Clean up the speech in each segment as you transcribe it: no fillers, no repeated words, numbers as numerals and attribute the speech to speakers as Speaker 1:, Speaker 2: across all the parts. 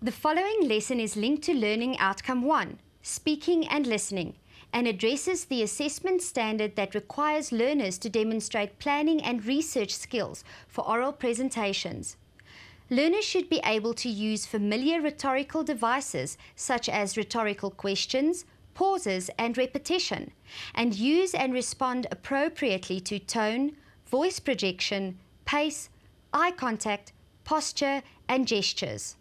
Speaker 1: The following lesson is linked to Learning Outcome 1, Speaking and Listening, and addresses the assessment standard that requires learners to demonstrate planning and research skills for oral presentations. Learners should be able to use familiar rhetorical devices such as rhetorical questions, pauses, and repetition, and use and respond appropriately to tone, voice projection, pace, eye contact, posture, and gestures.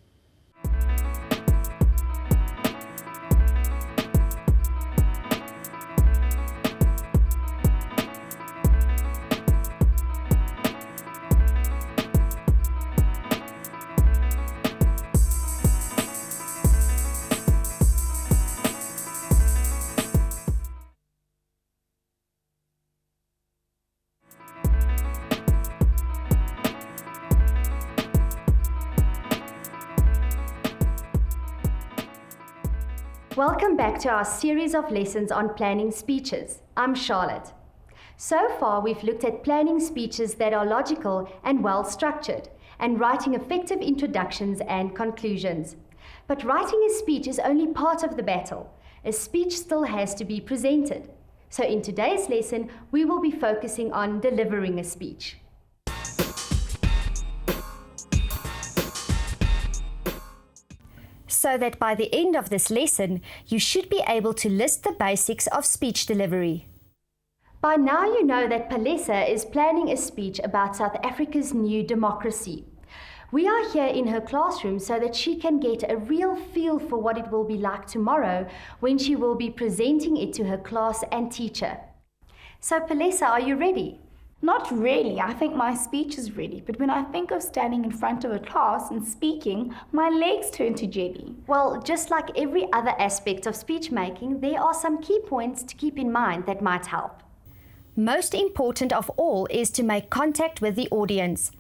Speaker 1: Welcome back to our series of lessons on planning speeches. I'm Charlotte. So far, we've looked at planning speeches that are logical and well structured, and writing effective introductions and conclusions. But writing a speech is only part of the battle. A speech still has to be presented. So in today's lesson, we will be focusing on delivering a speech. So that by the end of this lesson, you should be able to list the basics of speech delivery. By now you know that Palesa is planning a speech about South Africa's new democracy. We are here in her classroom so that she can get a real feel for what it will be like tomorrow when she will be presenting it to her class and teacher. So Palesa, are you ready?
Speaker 2: Not really. I think my speech is ready, but when I think of standing in front of a class and speaking, my legs turn to jelly.
Speaker 1: Well, just like every other aspect of speech making, there are some key points to keep in mind that might help. Most important of all is to make contact with the audience.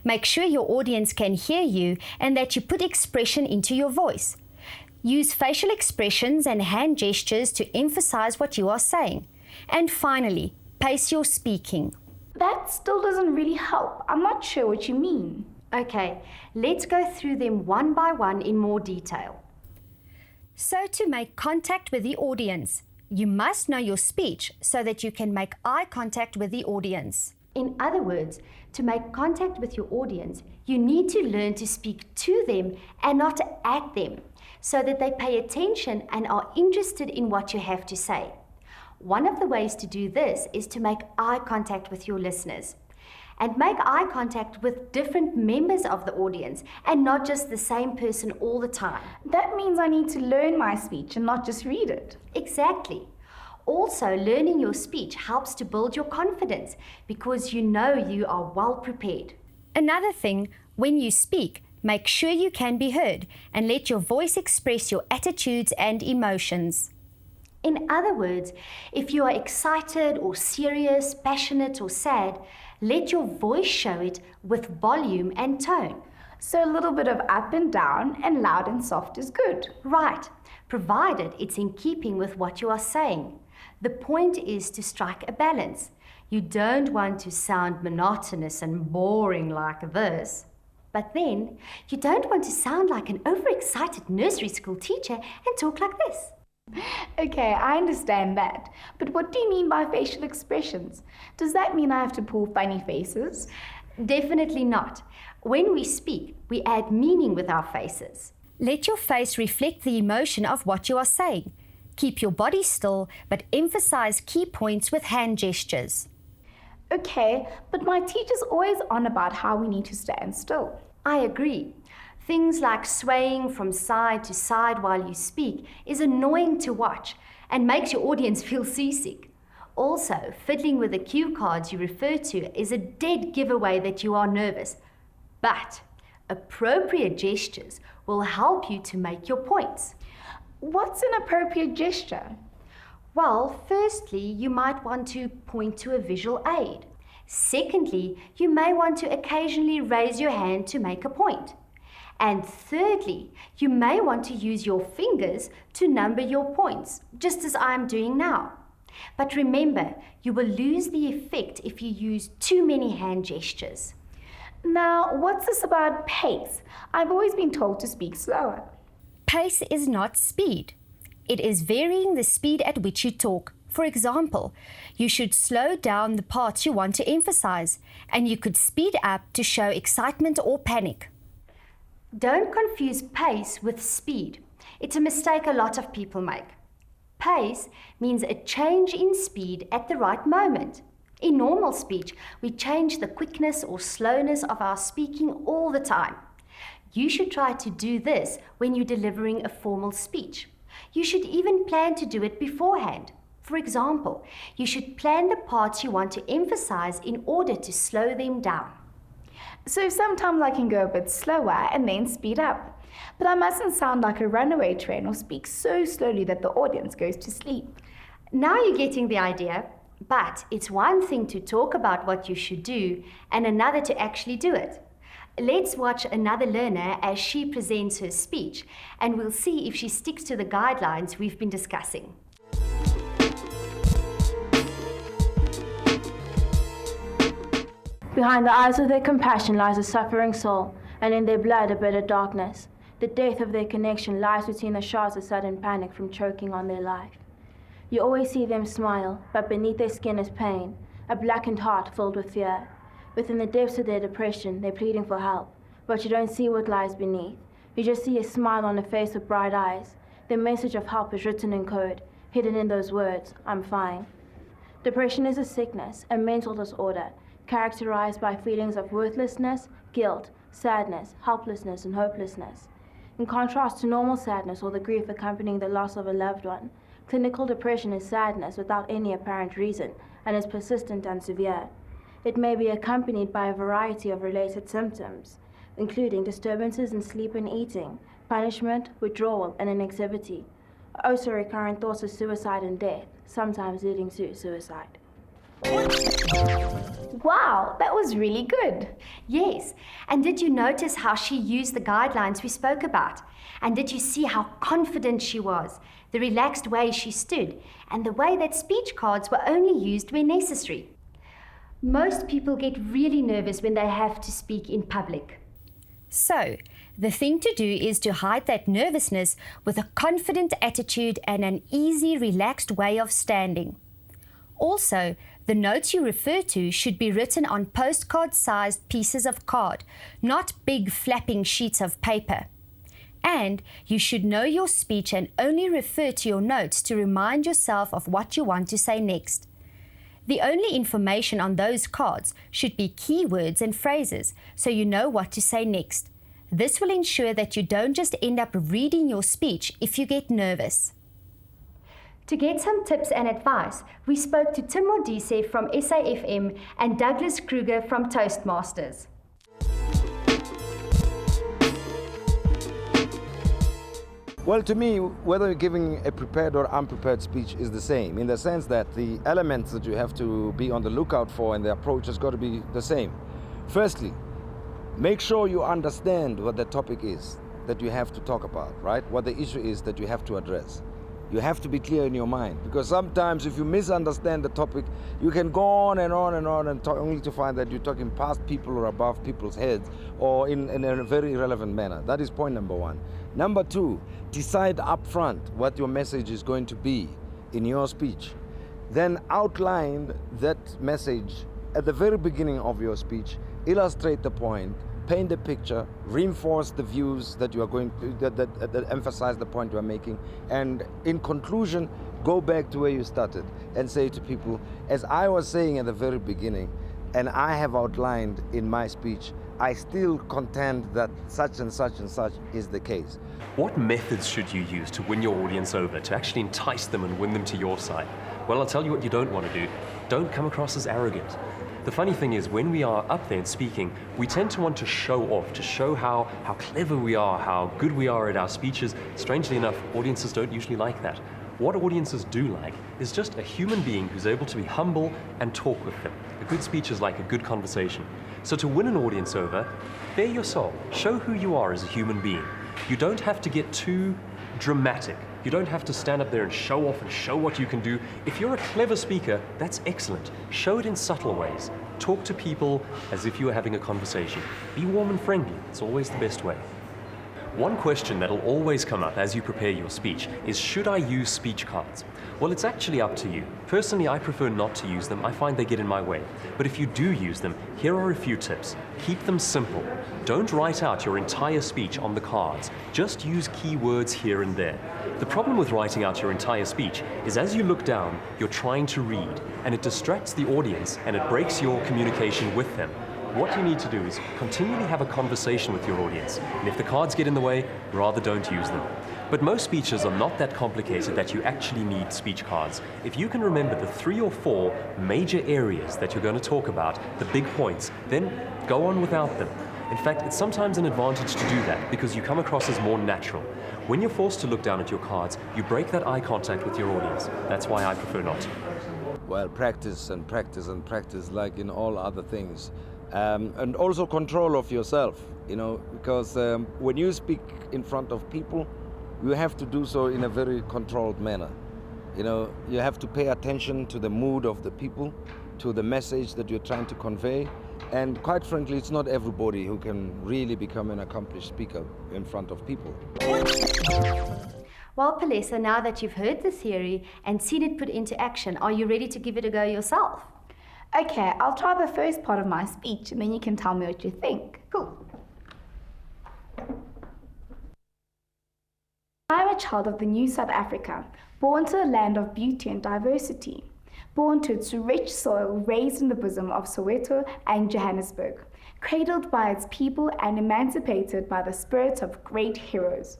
Speaker 1: Make sure your audience can hear you and that you put expression into your voice. Use facial expressions and hand gestures to emphasize what you are saying. And finally, pace your speaking.
Speaker 2: That still doesn't really help. I'm not sure what you mean.
Speaker 1: Okay, let's go through them one by one in more detail. So to make contact with the audience, you must know your speech so that you can make eye contact with the audience. In other words, to make contact with your audience, you need to learn to speak to them and not at them, so that they pay attention and are interested in what you have to say. One of the ways to do this is to make eye contact with your listeners. And make eye contact with different members of the audience and not just the same person all the time.
Speaker 2: That means I need to learn my speech and not just read it.
Speaker 1: Exactly. Also, learning your speech helps to build your confidence because you know you are well prepared. Another thing, when you speak, make sure you can be heard and let your voice express your attitudes and emotions. In other words, if you are excited or serious, passionate or sad, let your voice show it with volume and tone.
Speaker 2: So a little bit of up and down and loud and soft is good.
Speaker 1: Right, provided it's in keeping with what you are saying. The point is to strike a balance. You don't want to sound monotonous and boring like this. But then, you don't want to sound like an overexcited nursery school teacher and talk like this.
Speaker 2: Okay, I understand that. But what do you mean by facial expressions? Does that mean I have to pull funny faces?
Speaker 1: Definitely not. When we speak, we add meaning with our faces. Let your face reflect the emotion of what you are saying. Keep your body still, but emphasize key points with hand gestures.
Speaker 2: Okay, but my teacher's always on about how we need to stand still.
Speaker 1: I agree. Things like swaying from side to side while you speak is annoying to watch and makes your audience feel seasick. Also, fiddling with the cue cards you refer to is a dead giveaway that you are nervous. But appropriate gestures will help you to make your points.
Speaker 2: What's an appropriate gesture?
Speaker 1: Well, firstly, you might want to point to a visual aid. Secondly, you may want to occasionally raise your hand to make a point. And thirdly, you may want to use your fingers to number your points, just as I'm doing now. But remember, you will lose the effect if you use too many hand gestures.
Speaker 2: Now, what's this about pace? I've always been told to speak slower.
Speaker 1: Pace is not speed. It is varying the speed at which you talk. For example, you should slow down the parts you want to emphasize, and you could speed up to show excitement or panic. Don't confuse pace with speed. It's a mistake a lot of people make. Pace means a change in speed at the right moment. In normal speech, we change the quickness or slowness of our speaking all the time. You should try to do this when you're delivering a formal speech. You should even plan to do it beforehand. For example, you should plan the parts you want to emphasize in order to slow them down.
Speaker 2: So sometimes I can go a bit slower and then speed up. But I mustn't sound like a runaway train or speak so slowly that the audience goes to sleep.
Speaker 1: Now you're getting the idea, but it's one thing to talk about what you should do and another to actually do it. Let's watch another learner as she presents her speech, and we'll see if she sticks to the guidelines we've been discussing.
Speaker 3: Behind the eyes of their compassion lies a suffering soul, and in their blood a bitter darkness. The death of their connection lies between the shards of sudden panic from choking on their life. You always see them smile, but beneath their skin is pain, a blackened heart filled with fear. Within the depths of their depression, they're pleading for help, but you don't see what lies beneath. You just see a smile on a face with bright eyes. Their message of help is written in code, hidden in those words, "I'm fine." Depression is a sickness, a mental disorder, characterized by feelings of worthlessness, guilt, sadness, helplessness, and hopelessness. In contrast to normal sadness or the grief accompanying the loss of a loved one, clinical depression is sadness without any apparent reason and is persistent and severe. It may be accompanied by a variety of related symptoms, including disturbances in sleep and eating, punishment, withdrawal, and inactivity. Also recurrent thoughts of suicide and death, sometimes leading to suicide.
Speaker 2: Wow, that was really good.
Speaker 1: Yes, and did you notice how she used the guidelines we spoke about? And did you see how confident she was, the relaxed way she stood, and the way that speech cards were only used when necessary? Most people get really nervous when they have to speak in public. So, the thing to do is to hide that nervousness with a confident attitude and an easy, relaxed way of standing. Also, the notes you refer to should be written on postcard-sized pieces of card, not big flapping sheets of paper. And you should know your speech and only refer to your notes to remind yourself of what you want to say next. The only information on those cards should be keywords and phrases, so you know what to say next. This will ensure that you don't just end up reading your speech if you get nervous. To get some tips and advice, we spoke to Tim Modise from SAFM and Douglas Kruger from Toastmasters.
Speaker 4: Well, to me, whether giving a prepared or unprepared speech is the same, in the sense that the elements that you have to be on the lookout for and the approach has got to be the same. Firstly, make sure you understand what the topic is that you have to talk about, right? What the issue is that you have to address. You have to be clear in your mind, because sometimes if you misunderstand the topic, you can go on and on and on and talk, only to find that you're talking past people or above people's heads or in a very irrelevant manner. That is point number one. Number two, decide up front what your message is going to be in your speech. Then outline that message at the very beginning of your speech, illustrate the point, paint a picture, reinforce the views that you are going to, that emphasize the point you are making, and in conclusion, go back to where you started and say to people, as I was saying at the very beginning, and I have outlined in my speech, I still contend that such and such and such is the case.
Speaker 5: What methods should you use to win your audience over, to actually entice them and win them to your side? Well, I'll tell you what you don't want to do. Don't come across as arrogant. The funny thing is, when we are up there and speaking, we tend to want to show off, to show how clever we are, how good we are at our speeches. Strangely enough, audiences don't usually like that. What audiences do like is just a human being who's able to be humble and talk with them. A good speech is like a good conversation. So to win an audience over, bare your soul. Show who you are as a human being. You don't have to get too dramatic. You don't have to stand up there and show off and show what you can do. If you're a clever speaker, that's excellent. Show it in subtle ways. Talk to people as if you were having a conversation. Be warm and friendly. It's always the best way. One question that'll always come up as you prepare your speech is, should I use speech cards? Well, it's actually up to you. Personally, I prefer not to use them. I find they get in my way. But if you do use them, here are a few tips. Keep them simple. Don't write out your entire speech on the cards. Just use key words here and there. The problem with writing out your entire speech is as you look down, you're trying to read, and it distracts the audience and it breaks your communication with them. What you need to do is continually have a conversation with your audience, and if the cards get in the way, rather don't use them. But most speeches are not that complicated that you actually need speech cards. If you can remember the 3 or 4 major areas that you're going to talk about, the big points, then go on without them. In fact, it's sometimes an advantage to do that because you come across as more natural. When you're forced to look down at your cards, you break that eye contact with your audience. That's why I prefer not to.
Speaker 4: Well, practice and practice and practice like in all other things. And also control of yourself, because when you speak in front of people, you have to do so in a very controlled manner. You have to pay attention to the mood of the people, to the message that you're trying to convey. And quite frankly, it's not everybody who can really become an accomplished speaker in front of people.
Speaker 1: Well, Palesa, now that you've heard the theory and seen it put into action, are you ready to give it a go yourself?
Speaker 2: Okay, I'll try the first part of my speech and then you can tell me what you think.
Speaker 1: Cool.
Speaker 2: I am a child of the new South Africa, born to a land of beauty and diversity, born to its rich soil, raised in the bosom of Soweto and Johannesburg, cradled by its people and emancipated by the spirits of great heroes.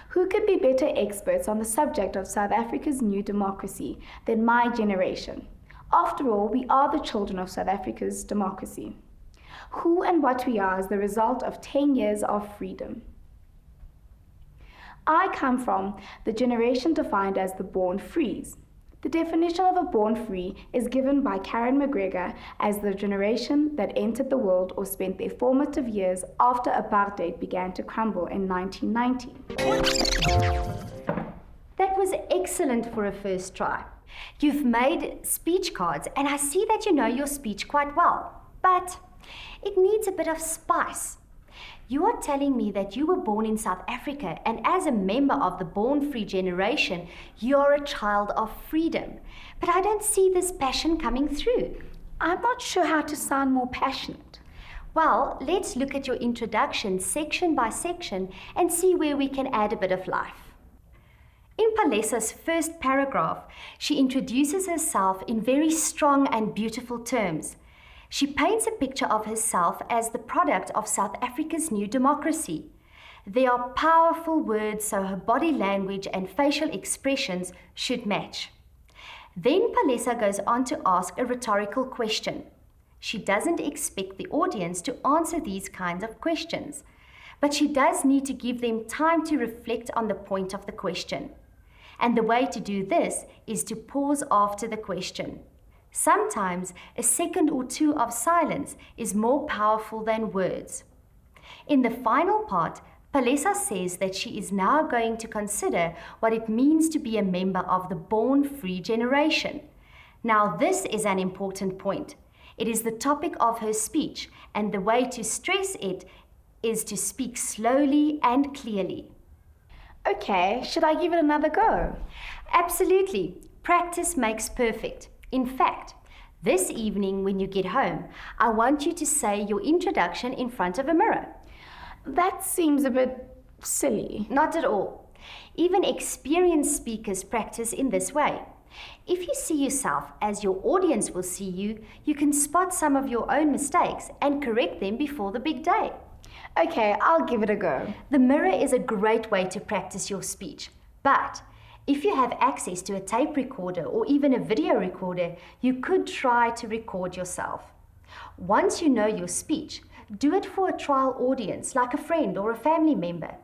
Speaker 2: Who could be better experts on the subject of South Africa's new democracy than my generation? After all, we are the children of South Africa's democracy. Who and what we are is the result of 10 years of freedom. I come from the generation defined as the born frees. The definition of a born free is given by Karen McGregor as the generation that entered the world or spent their formative years after apartheid began to crumble in 1990.
Speaker 1: That was excellent for a first try. You've made speech cards, and I see that you know your speech quite well, but it needs a bit of spice. You are telling me that you were born in South Africa, and as a member of the born free generation, you're a child of freedom. But I don't see this passion coming through.
Speaker 2: I'm not sure how to sound more passionate.
Speaker 1: Well, let's look at your introduction section by section and see where we can add a bit of life. In Palesa's first paragraph, she introduces herself in very strong and beautiful terms. She paints a picture of herself as the product of South Africa's new democracy. There are powerful words, so her body language and facial expressions should match. Then Palesa goes on to ask a rhetorical question. She doesn't expect the audience to answer these kinds of questions, but she does need to give them time to reflect on the point of the question. And the way to do this is to pause after the question. Sometimes a second or two of silence is more powerful than words. In the final part, Palesa says that she is now going to consider what it means to be a member of the born free generation. Now this is an important point. It is the topic of her speech, and the way to stress it is to speak slowly and clearly.
Speaker 2: Okay, should I give it another go?
Speaker 1: Absolutely. Practice makes perfect. In fact, this evening when you get home, I want you to say your introduction in front of a mirror.
Speaker 2: That seems a bit silly.
Speaker 1: Not at all. Even experienced speakers practice in this way. If you see yourself as your audience will see you, you can spot some of your own mistakes and correct them before the big day.
Speaker 2: Okay, I'll give it a go.
Speaker 1: The mirror is a great way to practice your speech, but if you have access to a tape recorder or even a video recorder, you could try to record yourself. Once you know your speech, do it for a trial audience like a friend or a family member.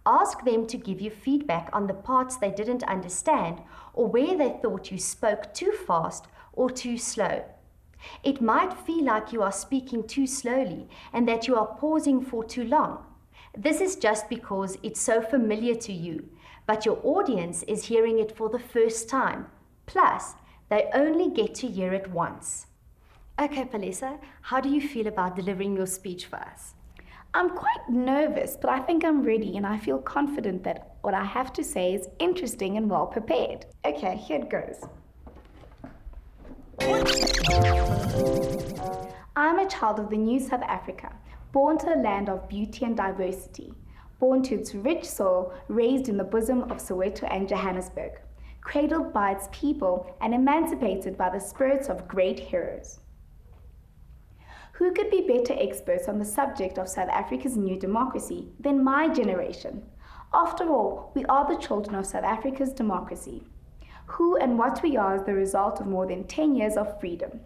Speaker 1: Ask them to give you feedback on the parts they didn't understand or where they thought you spoke too fast or too slow. It might feel like you are speaking too slowly and that you are pausing for too long. This is just because it's so familiar to you, but your audience is hearing it for the first time. Plus, they only get to hear it once. Okay, Palesa, how do you feel about delivering your speech for us?
Speaker 2: I'm quite nervous, but I think I'm ready and I feel confident that what I have to say is interesting and well prepared. Okay, here it goes. I'm a child of the new South Africa, born to a land of beauty and diversity, born to its rich soil, raised in the bosom of Soweto and Johannesburg, cradled by its people and emancipated by the spirits of great heroes. Who could be better experts on the subject of South Africa's new democracy than my generation? After all, we are the children of South Africa's democracy. Who and what we are is the result of more than 10 years of freedom.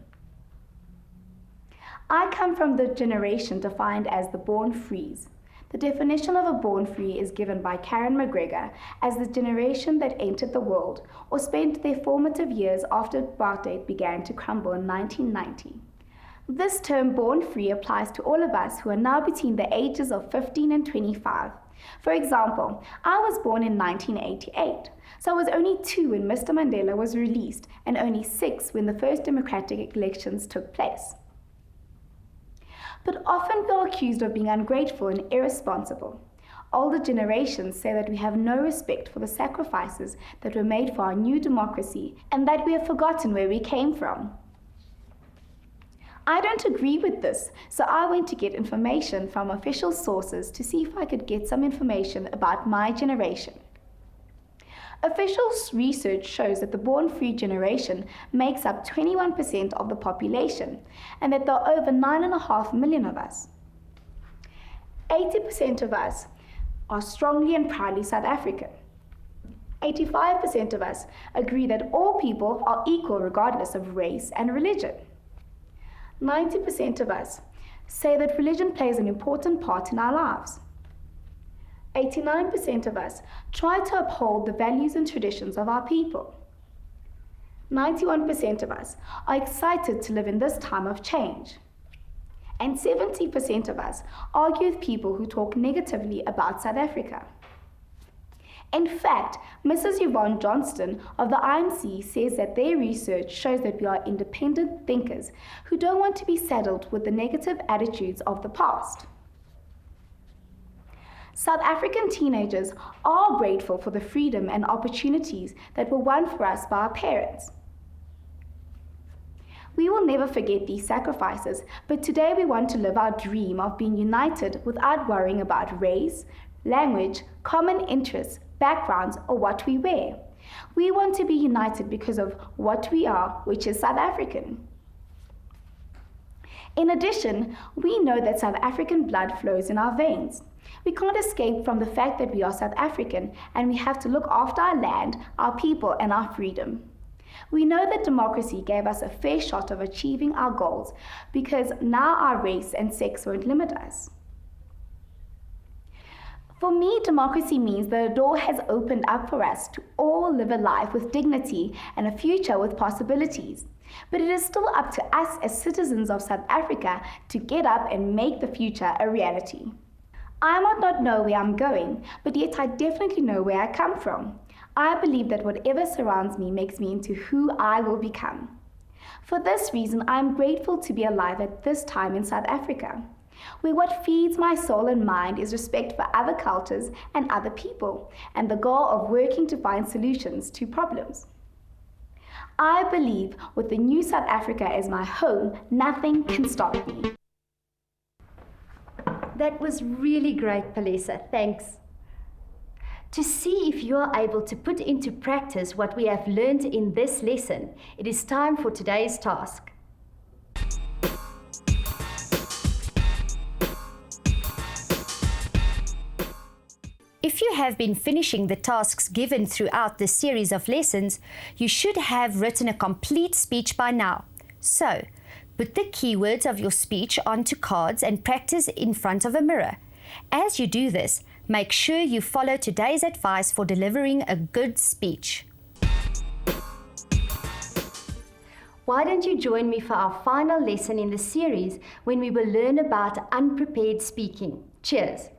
Speaker 2: I come from the generation defined as the born frees. The definition of a born free is given by Karen McGregor as the generation that entered the world or spent their formative years after apartheid began to crumble in 1990. This term born free applies to all of us who are now between the ages of 15 and 25. For example, I was born in 1988, so I was only 2 when Mr. Mandela was released and only 6 when the first democratic elections took place. But often we are accused of being ungrateful and irresponsible. Older generations say that we have no respect for the sacrifices that were made for our new democracy and that we have forgotten where we came from. I don't agree with this, so I went to get information from official sources to see if I could get some information about my generation. Official research shows that the born-free generation makes up 21% of the population and that there are over 9.5 million of us. 80% of us are strongly and proudly South African. 85% of us agree that all people are equal regardless of race and religion. 90% of us say that religion plays an important part in our lives. 89% of us try to uphold the values and traditions of our people. 91% of us are excited to live in this time of change. And 70% of us argue with people who talk negatively about South Africa. In fact, Mrs. Yvonne Johnston of the IMC says that their research shows that we are independent thinkers who don't want to be saddled with the negative attitudes of the past. South African teenagers are grateful for the freedom and opportunities that were won for us by our parents. We will never forget these sacrifices, but today we want to live our dream of being united without worrying about race, language, common interests, backgrounds, or what we wear. We want to be united because of what we are, which is South African. In addition, we know that South African blood flows in our veins. We can't escape from the fact that we are South African and we have to look after our land, our people, and our freedom. We know that democracy gave us a fair shot of achieving our goals because now our race and sex won't limit us. For me, democracy means that a door has opened up for us to all live a life with dignity and a future with possibilities. But it is still up to us as citizens of South Africa to get up and make the future a reality. I might not know where I'm going, but yet I definitely know where I come from. I believe that whatever surrounds me makes me into who I will become. For this reason, I am grateful to be alive at this time in South Africa, where what feeds my soul and mind is respect for other cultures and other people, and the goal of working to find solutions to problems. I believe with the new South Africa as my home, nothing can stop me.
Speaker 1: That was really great, Palesa. Thanks. To see if you are able to put into practice what we have learned in this lesson, it is time for today's task. If you have been finishing the tasks given throughout this series of lessons, you should have written a complete speech by now. So, put the keywords of your speech onto cards and practice in front of a mirror. As you do this, make sure you follow today's advice for delivering a good speech. Why don't you join me for our final lesson in the series when we will learn about unprepared speaking? Cheers!